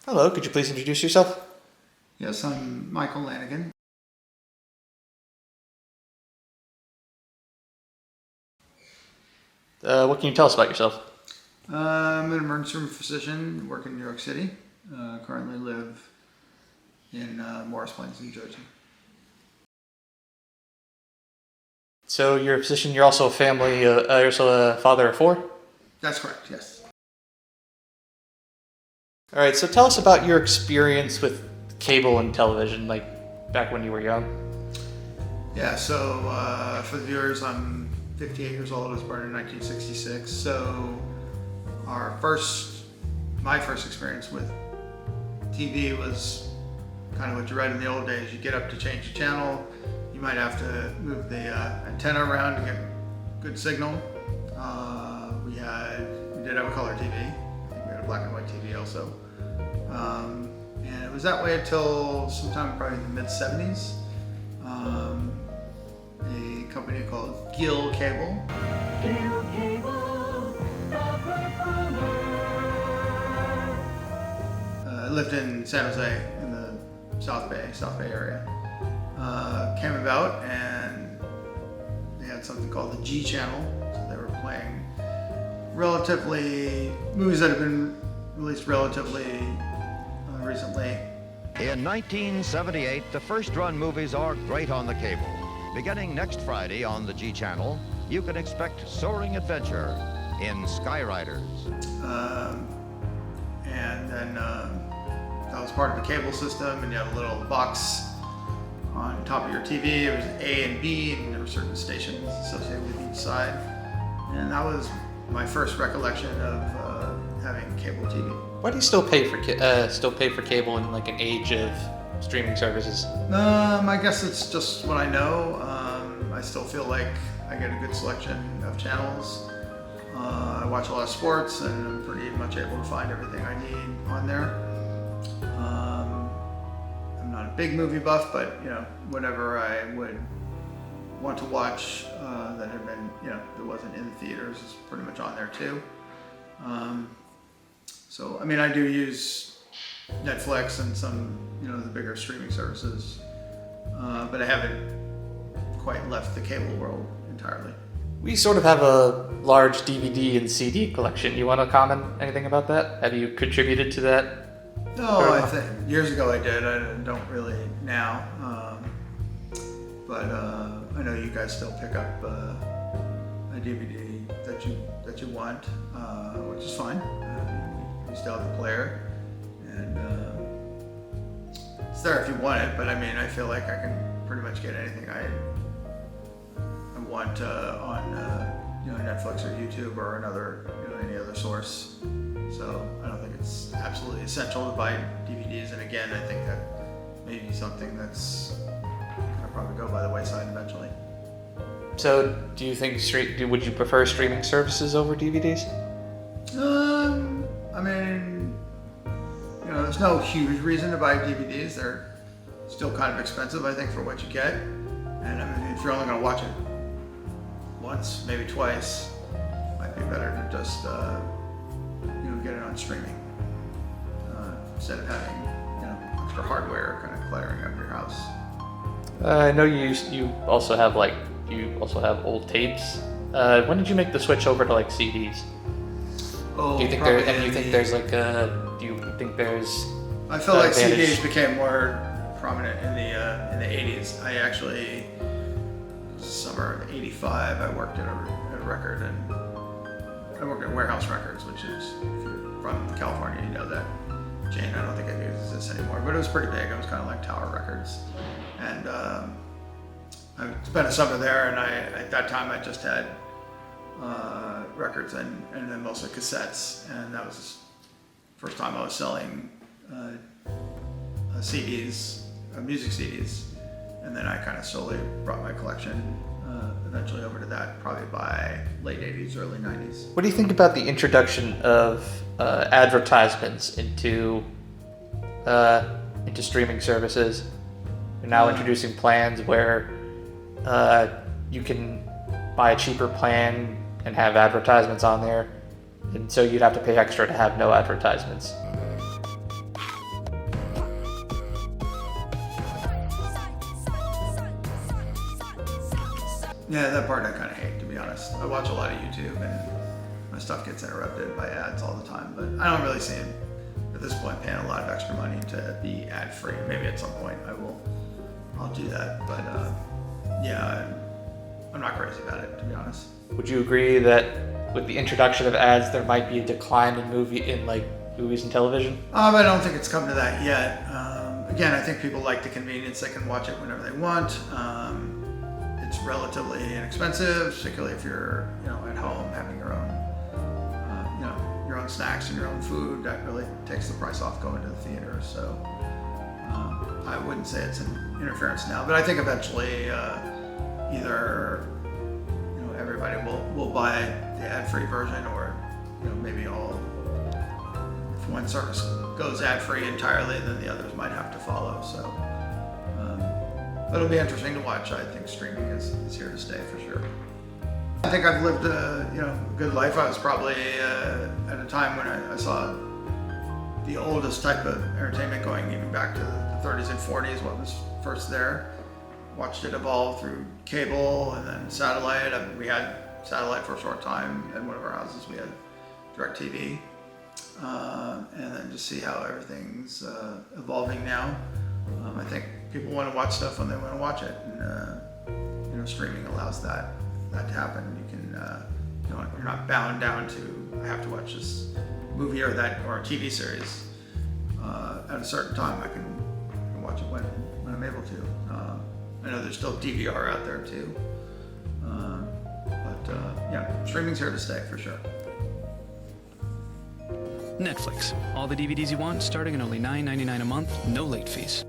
Hello, could you please introduce yourself? Yes, I'm Michael Lanigan. What can you tell us about yourself? I'm an emergency room physician, work in New York City. Currently live in Morris Plains, New Jersey. So you're a physician, you're also you're also a father of four? That's correct, yes. Alright, so tell us about your experience with cable and television, like back when you were young. Yeah, so for the viewers, I'm 58 years old. I was born in 1966. So my first experience with TV was kind of what you read in the old days. You get up to change the channel. You might have to move the antenna around to get good signal. We did have a color TV. I think we had a black and white TV also. And it was that way until sometime probably in the mid-70s. A company called Gill Cable. Gill Cable, the performer. I lived in San Jose in the South Bay area. Came about and they had something called the G channel. So they were playing movies that have been released relatively recently. In 1978, the first-run movies are great on the cable. Beginning next Friday on the G channel, you can expect soaring adventure in Skyriders. And then that was part of the cable system, and you had a little box on top of your TV. It was A and B, and there were certain stations associated with each side. And that was my first recollection of having cable TV. Why do you still pay for cable in like an age of streaming services? I guess it's just what I know. I still feel like I get a good selection of channels. I watch a lot of sports, and I'm pretty much able to find everything I need on there. I'm not a big movie buff, but whatever I would want to watch that had been, that wasn't in the theaters is pretty much on there too. So, I mean, I do use Netflix and some, the bigger streaming services, but I haven't quite left the cable world entirely. We sort of have a large DVD and CD collection. You want to comment anything about that? Have you contributed to that? No, I think years ago I did. I don't really now, but I know you guys still pick up a DVD that you want, which is fine. We still have the player, and it's there if you want it. But I mean, I feel like I can pretty much get anything I want on Netflix or YouTube or any other source. So I don't think it's absolutely essential to buy DVDs. And again, I think that may be something that's gonna probably go by the wayside eventually. So, do you think would you prefer streaming services over DVDs? I mean, there's no huge reason to buy DVDs. They're still kind of expensive, I think, for what you get. And I mean, if you're only going to watch it once, maybe twice, it might be better to just, get it on streaming instead of having, extra hardware kind of cluttering up your house. I know you also have old tapes. When did you make the switch over to like CDs? Oh, do you think I feel like advantage? CDs became more prominent in the 80s. I actually, summer of '85, I worked at a record, and I worked at Warehouse Records, which is, if you're from California, you know that chain. I don't think it exists anymore, but it was pretty big. It was kind of like Tower Records, and I spent a summer there, and at that time I just had records and then mostly cassettes, and that was the first time I was selling CDs, music CDs, and then I kind of slowly brought my collection eventually over to that, probably by late 80s, early 90s. What do you think about the introduction of advertisements into streaming services? They're now introducing plans where you can buy a cheaper plan and have advertisements on there, and so you'd have to pay extra to have no advertisements. Yeah, that part I kind of hate, to be honest. I watch a lot of YouTube and my stuff gets interrupted by ads all the time, but I don't really see it at this point paying a lot of extra money to be ad free. Maybe at some point I'll do that, but yeah, I'm not crazy about it, to be honest. Would you agree that with the introduction of ads, there might be a decline in movies and television? I don't think it's come to that yet. Again, I think people like the convenience; they can watch it whenever they want. It's relatively inexpensive, particularly if you're, at home having your own, your own snacks and your own food. That really takes the price off going to the theater. So I wouldn't say it's an interference now, but I think eventually either everybody will buy the ad-free version, or maybe all. If one service goes ad-free entirely, then the others might have to follow. So. It'll be interesting to watch. I think streaming is here to stay for sure. I think I've lived a good life. I was probably at a time when I saw the oldest type of entertainment going even back to the 30s and 40s, what was first there. Watched it evolve through cable and then satellite. We had satellite for a short time in one of our houses. We had DirecTV. And then just see how everything's evolving now. I think people want to watch stuff when they want to watch it, and streaming allows that to happen. You can, you're not bound down to I have to watch this movie or a TV series at a certain time. I can watch it when I'm able to. I know there's still DVR out there too, but yeah, streaming's here to stay for sure. Netflix. All the DVDs you want, starting at only $9.99 a month, no late fees.